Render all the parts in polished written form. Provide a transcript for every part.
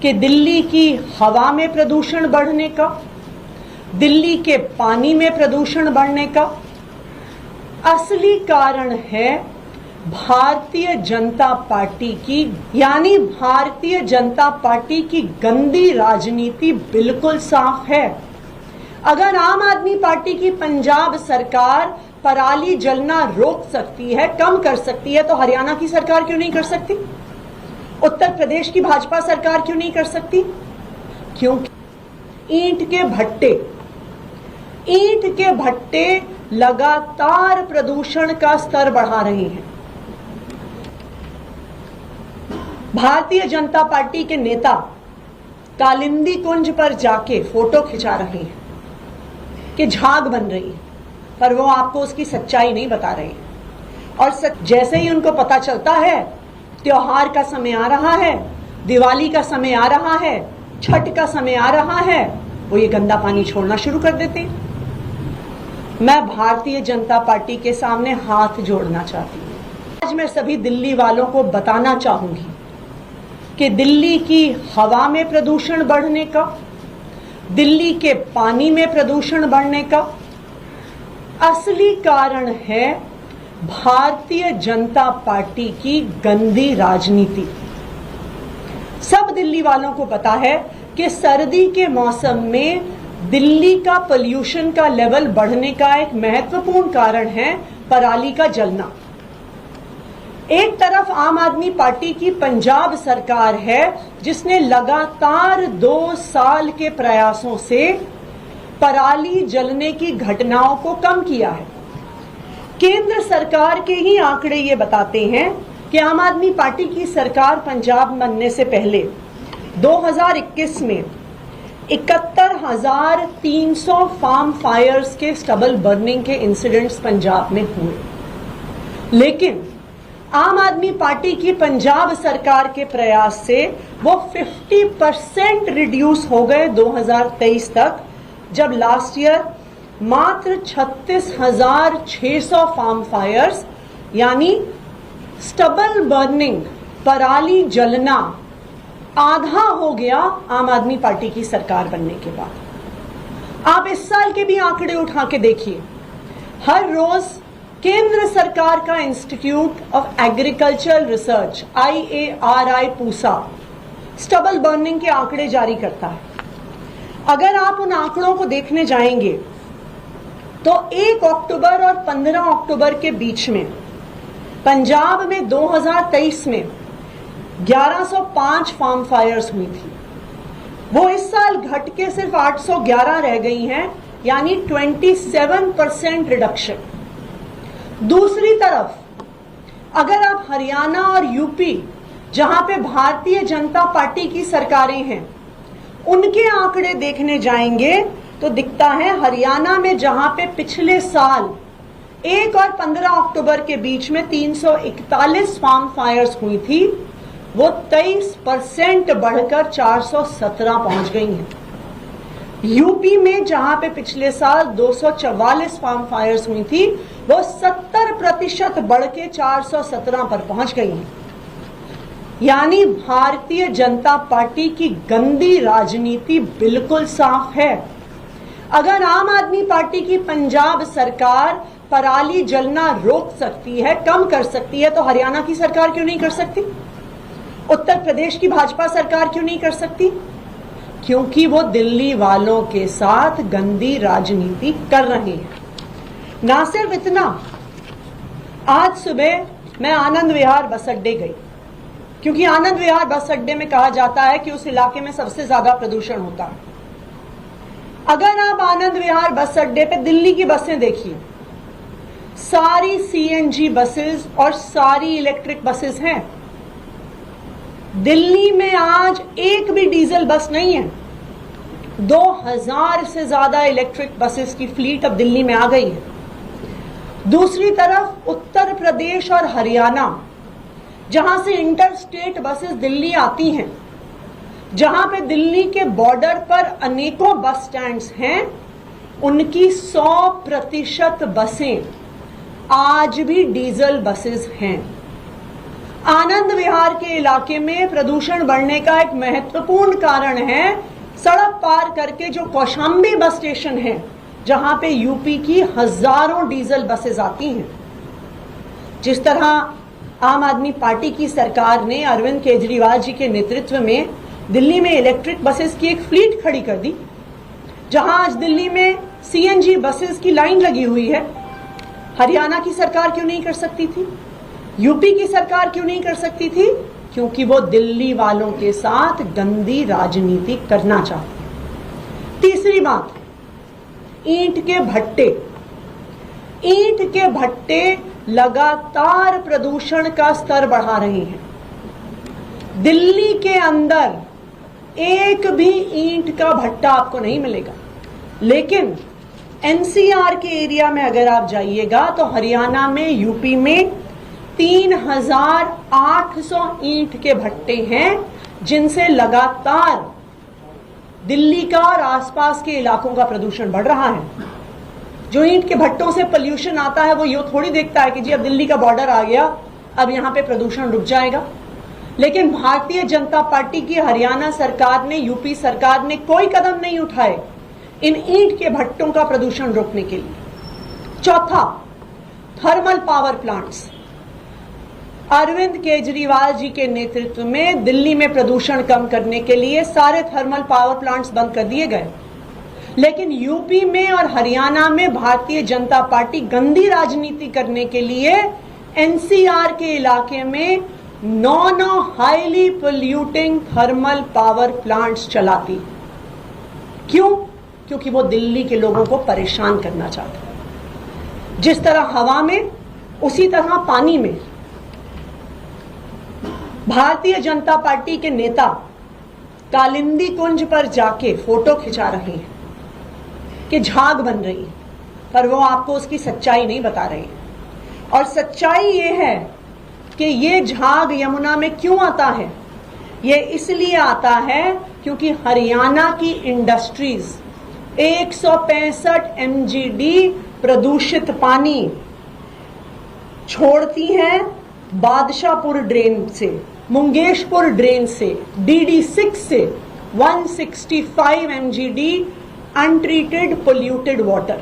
कि दिल्ली की हवा में प्रदूषण बढ़ने का, दिल्ली के पानी में प्रदूषण बढ़ने का असली कारण है भारतीय जनता पार्टी की, यानी भारतीय जनता पार्टी की गंदी राजनीति बिल्कुल साफ है। अगर आम आदमी पार्टी की पंजाब सरकार पराली जलना रोक सकती है, कम कर सकती है, तो हरियाणा की सरकार क्यों नहीं कर सकती? उत्तर प्रदेश की भाजपा सरकार क्यों नहीं कर सकती? क्योंकि ईंट के भट्टे लगातार प्रदूषण का स्तर बढ़ा रहे हैं। भारतीय जनता पार्टी के नेता कालिंदी कुंज पर जाके फोटो खिंचा रहे हैं कि झाग बन रही है, पर वो आपको उसकी सच्चाई नहीं बता रहे हैं। और जैसे ही उनको पता चलता है त्योहार का समय आ रहा है, दिवाली का समय आ रहा है, छठ का समय आ रहा है, वो ये गंदा पानी छोड़ना शुरू कर देते हैं। मैं भारतीय जनता पार्टी के सामने हाथ जोड़ना चाहती हूँ। आज मैं सभी दिल्ली वालों को बताना चाहूंगी कि दिल्ली की हवा में प्रदूषण बढ़ने का, दिल्ली के पानी में प्रदूषण बढ़ने का असली कारण है भारतीय जनता पार्टी की गंदी राजनीति। सब दिल्ली वालों को पता है कि सर्दी के मौसम में दिल्ली का पोल्यूशन का लेवल बढ़ने का एक महत्वपूर्ण कारण है पराली का जलना। एक तरफ आम आदमी पार्टी की पंजाब सरकार है जिसने लगातार 2 साल के प्रयासों से पराली जलने की घटनाओं को कम किया है। केंद्र सरकार के ही आंकड़े ये बताते हैं कि आम आदमी पार्टी की सरकार पंजाब बनने से पहले 2021 में 71,300 फार्म फायर्स के स्टबल बर्निंग के इंसिडेंट्स पंजाब में हुए, लेकिन आम आदमी पार्टी की पंजाब सरकार के प्रयास से वो 50% रिड्यूस हो गए 2023 तक, जब लास्ट ईयर मात्र 36,600 फार्म फायर्स यानी स्टबल बर्निंग, पराली जलना आधा हो गया आम आदमी पार्टी की सरकार बनने के बाद। आप इस साल के भी आंकड़े उठा के देखिए। हर रोज केंद्र सरकार का institute of agricultural research IARI Pusa stubble burning के आंकड़े जारी करता है। अगर आप उन आंकड़ों को देखने जाएंगे तो 1 अक्टूबर और 15 अक्टूबर के बीच में पंजाब में 2023 में 1105 फार्म फायर्स हुई थी। वो इस साल घट के सिर्फ 811 रह गई हैं, यानी 27% रिडक्शन। दूसरी तरफ अगर आप हरियाणा और यूपी, जहां पे भारतीय जनता पार्टी की सरकारें हैं, उनके आंकड़े देखने जाएंगे तो दिखता है हरियाणा में जहां पे पिछले साल 1 और 15 अक्टूबर के बीच में 341 फार्म फायर्स हुई थी, वो 23% बढ़कर 417 पहुंच गई हैं। यूपी में जहां पे पिछले साल 244 फार्म फायर्स हुई थी, वो 70% बढ़ के 417 पर पहुंच गई हैं। यानी भारतीय जनता पार्टी की गंदी राजनीति बिल्कुल साफ है। अगर आम आदमी पार्टी की पंजाब सरकार पराली जलना रोक सकती है, कम कर सकती है, तो हरियाणा की सरकार क्यों नहीं कर सकती? उत्तर प्रदेश की भाजपा सरकार क्यों नहीं कर सकती? क्योंकि वो दिल्ली वालों के साथ गंदी राजनीति कर रहे हैं। ना सिर्फ इतना, आज सुबह मैं आनंद विहार बस अड्डे गई, क्योंकि आनंद विहार बस अड्डे में कहा जाता है कि उस इलाके में सबसे ज्यादा प्रदूषण होता है। अगर आप आनंद विहार बस अड्डे पे दिल्ली की बसें देखिए, सारी CNG बसेस और सारी इलेक्ट्रिक बसेस हैं। दिल्ली में आज एक भी डीजल बस नहीं है। 2000 से ज्यादा इलेक्ट्रिक बसेस की फ्लीट अब दिल्ली में आ गई है। दूसरी तरफ उत्तर प्रदेश और हरियाणा, जहां से इंटर स्टेट बसेस दिल्ली आती हैं, जहां पे दिल्ली के बॉर्डर पर अनेकों बस स्टैंड्स हैं, उनकी 100% बसें आज भी डीजल बसेस हैं। आनंद विहार के इलाके में प्रदूषण बढ़ने का एक महत्वपूर्ण कारण है सड़क पार करके जो कौशाम्बी बस स्टेशन है, जहां पे यूपी की हजारों डीजल बसेस आती हैं। जिस तरह आम आदमी पार्टी की सरकार ने अरविंद केजरीवाल जी के नेतृत्व में दिल्ली में इलेक्ट्रिक बसेस की एक फ्लीट खड़ी कर दी, जहां आज दिल्ली में सीएनजी बसेस की लाइन लगी हुई है, हरियाणा की सरकार क्यों नहीं कर सकती थी? यूपी की सरकार क्यों नहीं कर सकती थी? क्योंकि वो दिल्ली वालों के साथ गंदी राजनीति करना चाहती। तीसरी बात, ईंट के भट्टे। ईंट के भट्टे लगातार प्रदूषण का स्तर बढ़ा रहे हैं। दिल्ली के अंदर एक भी ईंट का भट्टा आपको नहीं मिलेगा, लेकिन एनसीआर के एरिया में अगर आप जाइएगा तो हरियाणा में, यूपी में 3800 ईंट के भट्टे हैं, जिनसे लगातार दिल्ली का और आसपास के इलाकों का प्रदूषण बढ़ रहा है। जो ईंट के भट्टों से पोल्यूशन आता है वो ये थोड़ी देखता है कि जी अब दिल्ली का बॉर्डर आ गया, अब यहां पे प्रदूषण रुक जाएगा। लेकिन भारतीय जनता पार्टी की हरियाणा सरकार ने, यूपी सरकार ने कोई कदम नहीं उठाए इन ईंट के भट्टों का प्रदूषण रोकने के लिए। चौथा, thermal power plants. Arvind Kejriwal ji के नेतृत्व में दिल्ली में प्रदूषण कम करने के लिए सारे थर्मल पावर प्लांट्स बंद कर दिए गए, लेकिन यूपी में और हरियाणा में भारतीय जनता पार्टी गंदी राजनीति करने के लिए एनसीआर के इलाके में 9 highly polluting thermal power plants चलाती। क्यों? क्योंकि वो दिल्ली के लोगों को परेशान करना चाहते हैं। जिस तरह हवा में, उसी तरह पानी में भारतीय जनता पार्टी के नेता कालिंदी कुंज पर जाके फोटो खिंचा रहे हैं कि झाग बन रही है, पर वो आपको उसकी सच्चाई नहीं बता रहे हैं। और सच्चाई ये है कि ये झाग यमुना में क्यों आता है? ये इसलिए आता है क्योंकि हरियाणा की इंडस्ट्रीज 165 MGD प्रदूषित पानी छोड़ती हैं बादशाहपुर ड्रेन से, मुंगेशपुर ड्रेन से, DD6 से 165 MGD अनट्रीटेड पोल्यूटेड वाटर।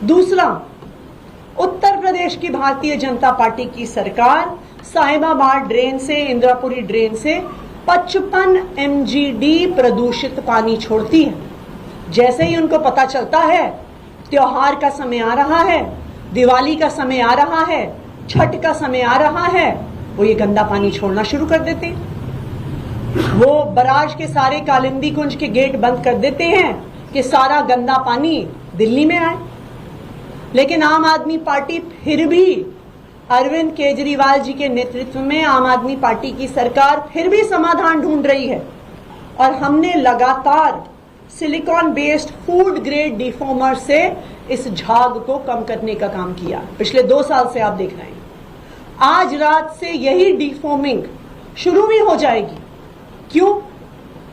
दूसरा, उत्तर प्रदेश की भारतीय जनता पार्टी की सरकार साहिबाबाद ड्रेन से, इंद्रापुरी ड्रेन से 55 MGD प्रदूषित पानी छोड़ती है। जैसे ही उनको पता चलता है त्योहार का समय आ रहा है, दिवाली का समय आ रहा है, छठ का समय आ रहा है, वो ये गंदा पानी छोड़ना शुरू कर देते हैं। वो बराज के सारे कालिंदी कुंज के गेट बंद कर देते हैं कि सारा गंदा पानी दिल्ली में आए। लेकिन आम आदमी पार्टी फिर भी, अरविंद केजरीवाल जी के नेतृत्व में आम आदमी पार्टी की सरकार फिर भी समाधान ढूंढ रही है। और हमने लगातार सिलिकॉन बेस्ड फूड ग्रेड डिफॉर्मर से इस झाग को कम करने का काम किया। पिछले 2 साल से आप देख रहे हैं। आज रात से यही डिफॉर्मिंग शुरू भी हो जाएगी। क्यों?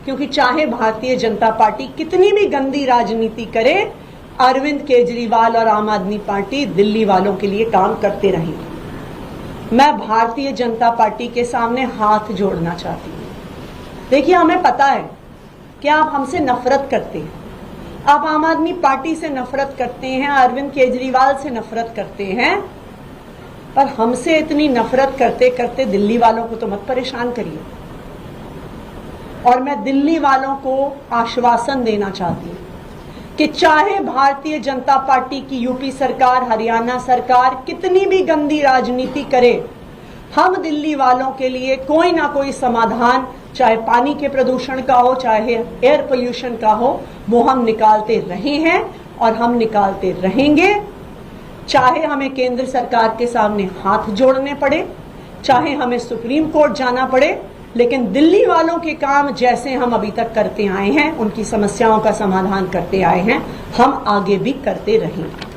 क्योंकि चाहे भारतीय जनता पार्टी कितनी भी गंदी राजनीति करे, अरविंद केजरीवाल और आम आदमी पार्टी दिल्ली वालों के लिए काम करते रहेंगे। मैं भारतीय जनता पार्टी के सामने हाथ जोड़ना चाहती हूँ। देखिए, हमें पता है कि आप हमसे नफरत करते हैं, आप आम आदमी पार्टी से नफरत करते हैं, अरविंद केजरीवाल से नफरत करते हैं, पर हमसे इतनी नफरत करते करते दिल्ली वालों को तो मत परेशान करिए। और मैं दिल्ली वालों को आश्वासन देना चाहती हूँ कि चाहे भारतीय जनता पार्टी की यूपी सरकार, हरियाणा सरकार कितनी भी गंदी राजनीति करे, हम दिल्ली वालों के लिए कोई ना कोई समाधान, चाहे पानी के प्रदूषण का हो, चाहे एयर पोल्यूशन का हो, वो हम निकालते रहे हैं और हम निकालते रहेंगे। चाहे हमें केंद्र सरकार के सामने हाथ जोड़ने पड़े, चाहे हमें सुप्रीम कोर्ट जाना पड़े, लेकिन दिल्ली वालों के काम जैसे हम अभी तक करते आए हैं, उनकी समस्याओं का समाधान करते आए हैं, हम आगे भी करते रहेंगे।